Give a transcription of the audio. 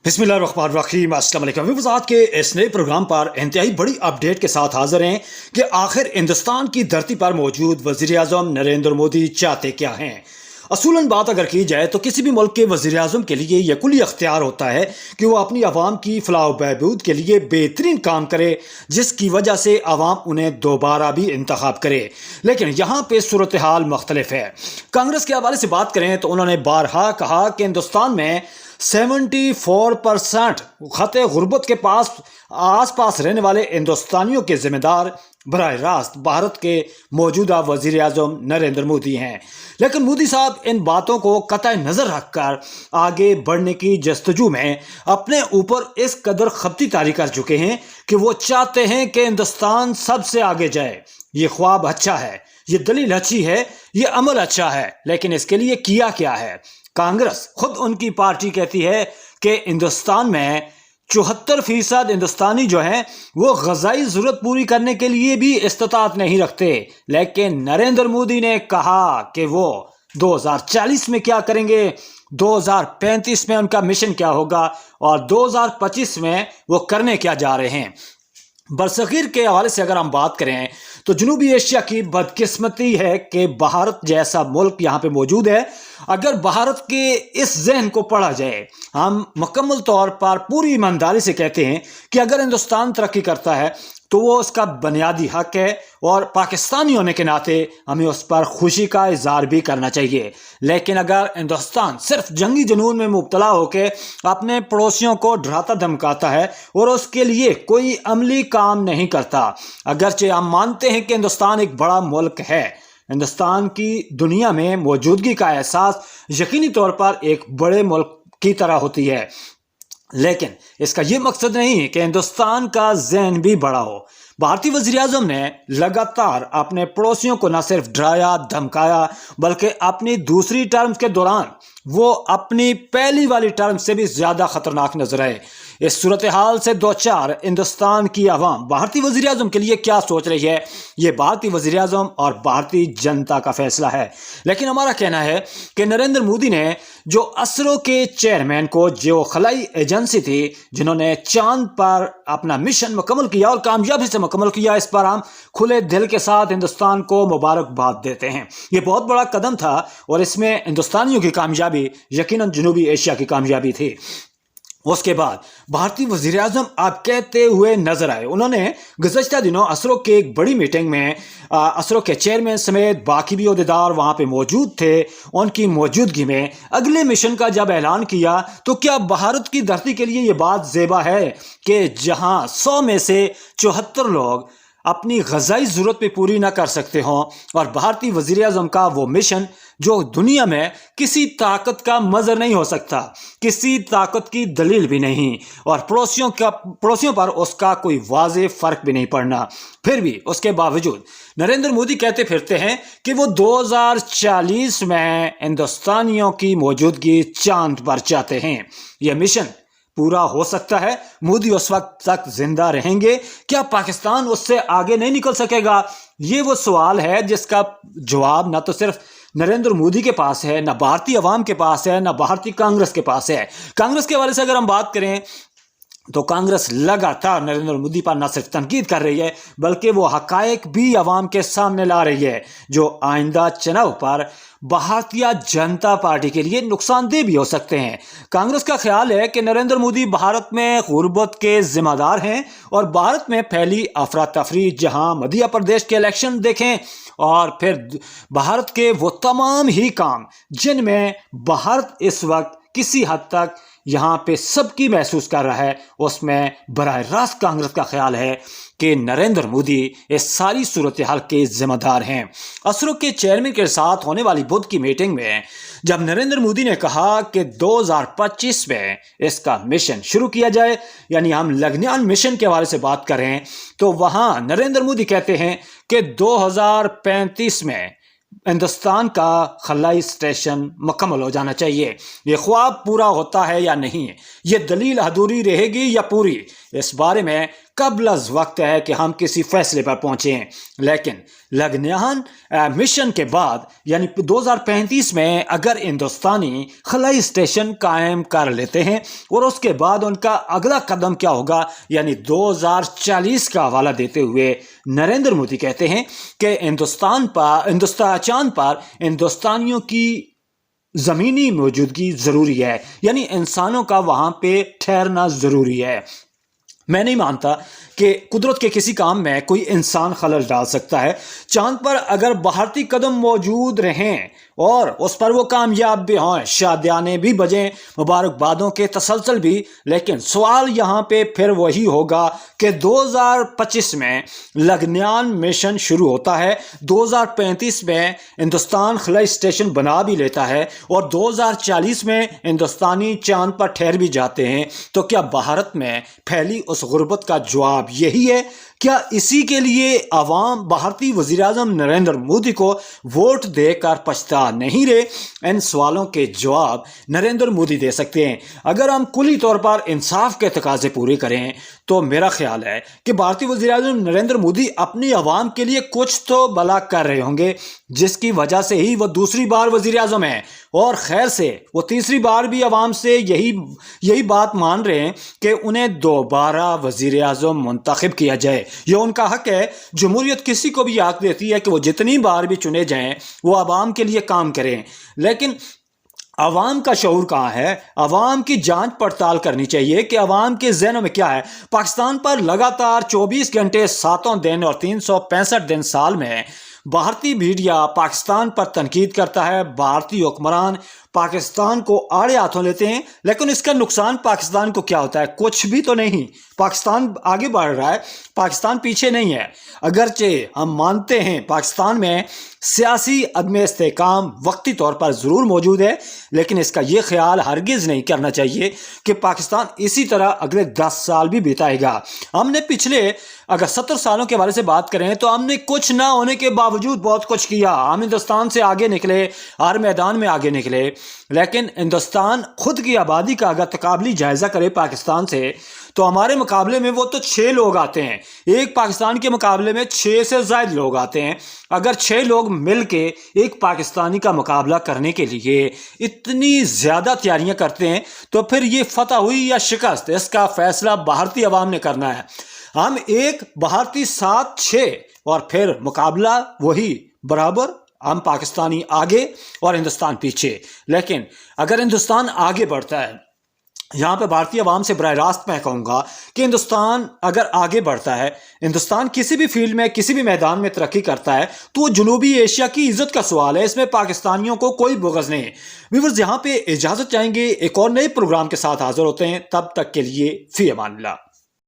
बिस्मिल्लाहिर्रहमानिर्रहीम। अस्सलाम वालेकुम। वजात के इस नए प्रोग्राम पर इंतहाई बड़ी अपडेट के साथ हाजिर हैं कि आखिर हिंदुस्तान की धरती पर मौजूद वज़ीर आज़म नरेंद्र मोदी चाहते क्या हैं। असूलन बात अगर की जाए तो किसी भी मुल्क के वज़ीर आज़म के लिए यह कुली अख्तियार होता है कि वो अपनी आवाम की फलाह व बहबूद के लिए बेहतरीन काम करे, जिसकी वजह से आवाम उन्हें दोबारा भी इंतखाब करे। लेकिन यहाँ पे सूरत हाल मुख्तलिफ है। कांग्रेस के हवाले से बात करें तो उन्होंने बारहा कहा कि हिंदुस्तान में 74% खते गुर्बत के आस पास रहने वाले हिंदुस्तानियों के जिम्मेदार बराह रास्त भारत के मौजूदा वजीर आज़म नरेंद्र मोदी हैं। लेकिन मोदी साहब इन बातों को कतई नज़र रखकर आगे बढ़ने की जस्तजू में अपने ऊपर इस कदर खपती तारी कर चुके हैं कि वो चाहते हैं कि हिंदुस्तान सबसे आगे जाए। ये ख्वाब अच्छा है, ये दलील अच्छी है, ये अमल अच्छा है, लेकिन इसके लिए किया क्या है। कांग्रेस खुद उनकी पार्टी कहती है कि हिंदुस्तान में 74% हिंदुस्तानी जो हैं वो ग़ज़ाई ज़रूरत पूरी करने के लिए भी इस्तिताअत नहीं रखते। लेकिन नरेंद्र मोदी ने कहा कि वो 2040 में क्या करेंगे, 2035 में उनका मिशन क्या होगा और 2025 में वो करने क्या जा रहे हैं। बरसगीर के हवाले से अगर हम बात करें तो जनूबी एशिया की बदकिस्मती है कि भारत जैसा मुल्क यहाँ पे मौजूद है। अगर भारत के इस जहन को पढ़ा जाए, हम मुकम्मल तौर पर पूरी ईमानदारी से कहते हैं कि अगर हिंदुस्तान तरक्की करता है तो वो उसका बुनियादी हक है और पाकिस्तानी होने के नाते हमें उस पर खुशी का इजहार भी करना चाहिए। लेकिन अगर हिंदुस्तान सिर्फ जंगी जुनून में मुब्तला होकर अपने पड़ोसियों को डराता धमकाता है और उसके लिए कोई अमली काम नहीं करता, अगरचे हम मानते हैं कि हिंदुस्तान एक बड़ा मुल्क है, हिंदुस्तान की दुनिया में मौजूदगी का एहसास यकीनी तौर पर एक बड़े मुल्क की तरह होती है, लेकिन इसका यह मकसद नहीं है कि हिंदुस्तान का ज़हन भी बड़ा हो। भारतीय वज़ीर आज़म ने लगातार अपने पड़ोसियों को न सिर्फ डराया धमकाया, बल्कि अपनी दूसरी टर्म के दौरान वो अपनी पहली वाली टर्म से भी ज़्यादा ख़तरनाक नजर आए। इस सूरत हाल से दो चार हिंदुस्तान की आवाम भारतीय वज़ीर आज़म के लिए क्या सोच रही है, ये भारतीय वज़ीर आज़म और भारतीय जनता का फैसला है। लेकिन हमारा कहना है कि नरेंद्र मोदी ने जो असरो के चेयरमैन को, जो खलाई एजेंसी थी जिन्होंने चांद पर अपना मिशन मुकम्मल किया और कामयाबी से मुकम्मल किया, इस पर हम खुले दिल के साथ हिंदुस्तान को मुबारकबाद देते हैं। ये बहुत बड़ा कदम था और इसमें हिंदुस्तानियों की कामयाबी यकीनन जनूबी एशिया की कामयाबी थी। उसके बाद भारतीय वज़ीर आज़म आप कहते हुए नजर आए, उन्होंने गुज़श्ता दिनों असरो के एक बड़ी मीटिंग में असरो के चेयरमैन समेत बाकी भी ओहदेदार वहाँ पे मौजूद थे। उनकी मौजूदगी में अगले मिशन का जब ऐलान किया तो क्या भारत की धरती के लिए ये बात ज़ेबा है कि जहाँ 100 में से 74 लोग अपनी ग़ज़ाई ज़रूरत पे पूरी ना कर सकते हों और भारतीय वज़ीर आज़म का वो मिशन जो दुनिया में किसी ताकत का मज़र नहीं हो सकता, किसी ताकत की दलील भी नहीं और पड़ोसियों पर उसका कोई वाज़ेह फ़र्क भी नहीं पड़ना, फिर भी उसके बावजूद नरेंद्र मोदी कहते फिरते हैं कि वो 2040 में हिंदुस्तानियों की मौजूदगी चांद पर चाहते हैं। यह मिशन पूरा हो सकता है, मोदी उस वक्त तक जिंदा रहेंगे, क्या पाकिस्तान उससे आगे नहीं निकल सकेगा? ये वो सवाल है जिसका जवाब ना तो सिर्फ नरेंद्र मोदी के पास है, ना भारतीय अवाम के पास है, ना भारतीय कांग्रेस के पास है। कांग्रेस के हवाले से अगर हम बात करें तो कांग्रेस लगातार नरेंद्र मोदी पर न सिर्फ तनकीद कर रही है बल्कि वो हकायक भी अवाम के सामने ला रही है जो आइंदा चुनाव पर भारतीय जनता पार्टी के लिए नुकसानदेह भी हो सकते हैं। कांग्रेस का ख्याल है कि नरेंद्र मोदी भारत में गुर्बत के जिम्मेदार हैं और भारत में फैली अफरा तफरी, जहां मध्य प्रदेश के इलेक्शन देखें और फिर भारत के वो तमाम ही काम जिनमें भारत इस वक्त किसी हद तक यहाँ पे सबकी महसूस कर रहा है, उसमें बराह रास्त कांग्रेस का ख्याल है कि नरेंद्र मोदी इस सारी सूरत हाल के जिम्मेदार हैं। असरो के चेयरमैन के साथ होने वाली बुध की मीटिंग में जब नरेंद्र मोदी ने कहा कि 2025 में इसका मिशन शुरू किया जाए, यानी हम लग्नियान मिशन के हवाले से बात करें, तो वहाँ नरेंद्र मोदी कहते हैं कि 2035 में हिंदुस्तान का खलाई स्टेशन मुकम्मल हो जाना चाहिए। ये ख्वाब पूरा होता है या नहीं, ये दलील अधूरी रहेगी या पूरी, इस बारे में قبل از وقت ہے کہ ہم کسی فیصلے پر پہنچیں، لیکن لگنیان مشن کے بعد یعنی 2035 میں اگر ہندوستانی خلائی اسٹیشن قائم کر لیتے ہیں اور اس کے بعد ان کا اگلا قدم کیا ہوگا یعنی 2040 کا حوالہ دیتے ہوئے نریندر مودی کہتے ہیں کہ چاند پر ہندوستانیوں کی زمینی موجودگی ضروری ہے، یعنی انسانوں کا وہاں پہ ٹھہرنا ضروری ہے۔ میں نہیں مانتا کہ قدرت کے کسی کام میں کوئی انسان خلل ڈال سکتا ہے۔ چاند پر اگر بھارتی قدم موجود رہیں اور اس پر وہ کامیاب بھی ہوں، شادیانے بھی بجیں، مبارکبادوں کے تسلسل بھی، لیکن سوال یہاں پہ پھر وہی ہوگا کہ 2025 میں لگنیان مشن شروع ہوتا ہے، 2035 میں ہندوستان خلائی اسٹیشن بنا بھی لیتا ہے اور 2040 میں ہندوستانی چاند پر ٹھہر بھی جاتے ہیں، تو کیا بھارت میں پھیلی اس غربت کا جواب یہی ہے؟ کیا اسی کے لیے عوام بھارتی وزیر اعظم نریندر مودی کو ووٹ دے کر پچھتا نہیں رہے؟ ان سوالوں کے جواب نریندر مودی دے سکتے ہیں۔ اگر ہم کلی طور پر انصاف کے تقاضے پورے کریں تو میرا خیال ہے کہ بھارتی وزیر اعظم نریندر مودی اپنی عوام کے لیے کچھ تو بھلا کر رہے ہوں گے، جس کی وجہ سے ہی وہ دوسری بار وزیر اعظم ہیں، اور خیر سے وہ تیسری بار بھی عوام سے یہی بات مان رہے ہیں کہ انہیں دوبارہ وزیر اعظم منتخب کیا جائے۔ یہ ان کا حق ہے۔ جمہوریت کسی کو بھی حق دیتی ہے کہ وہ جتنی بار بھی چنے جائیں وہ عوام کے لیے کام کریں، لیکن عوام کا شعور کہاں ہے؟ عوام کی جانچ پڑتال کرنی چاہیے کہ عوام کے ذہنوں میں کیا ہے۔ پاکستان پر لگاتار 24 گھنٹے 7 دن اور 365 دن سال میں بھارتی میڈیا پاکستان پر تنقید کرتا ہے، بھارتی حکمران پاکستان کو آڑے ہاتھوں لیتے ہیں، لیکن اس کا نقصان پاکستان کو کیا ہوتا ہے؟ کچھ بھی تو نہیں۔ پاکستان آگے بڑھ رہا ہے، پاکستان پیچھے نہیں ہے۔ اگرچہ ہم مانتے ہیں پاکستان میں سیاسی عدم استحکام وقتی طور پر ضرور موجود ہے، لیکن اس کا یہ خیال ہرگز نہیں کرنا چاہیے کہ پاکستان اسی طرح اگلے 10 سال بھی بتائے گا۔ ہم نے پچھلے اگر 70 سالوں کے بارے سے بات کریں تو ہم نے کچھ نہ ہونے کے باوجود بہت کچھ کیا۔ ہم ہندوستان سے آگے نکلے، ہر میدان میں آگے نکلے، لیکن ہندوستان خود کی آبادی کا اگر تقابلی جائزہ کرے پاکستان سے تو ہمارے مقابلے میں وہ تو 6 لوگ آتے ہیں، ایک پاکستان کے مقابلے میں 6 سے زائد لوگ آتے ہیں۔ اگر 6 لوگ مل کے ایک پاکستانی کا مقابلہ کرنے کے لیے اتنی زیادہ تیاریاں کرتے ہیں تو پھر یہ فتح ہوئی یا شکست، اس کا فیصلہ بھارتی عوام نے کرنا ہے۔ ہم ایک بھارتی 7-6 اور پھر مقابلہ وہی برابر، ہم پاکستانی آگے اور ہندوستان پیچھے۔ لیکن اگر ہندوستان آگے بڑھتا ہے، یہاں پہ بھارتی عوام سے براہ راست میں کہوں گا کہ ہندوستان اگر آگے بڑھتا ہے، ہندوستان کسی بھی فیلڈ میں کسی بھی میدان میں ترقی کرتا ہے تو وہ جنوبی ایشیا کی عزت کا سوال ہے، اس میں پاکستانیوں کو کوئی بغض نہیں۔ ویورز یہاں پہ اجازت چاہیں گے، ایک اور نئے پروگرام کے ساتھ حاضر ہوتے ہیں، تب تک کے لیے فی امان اللہ۔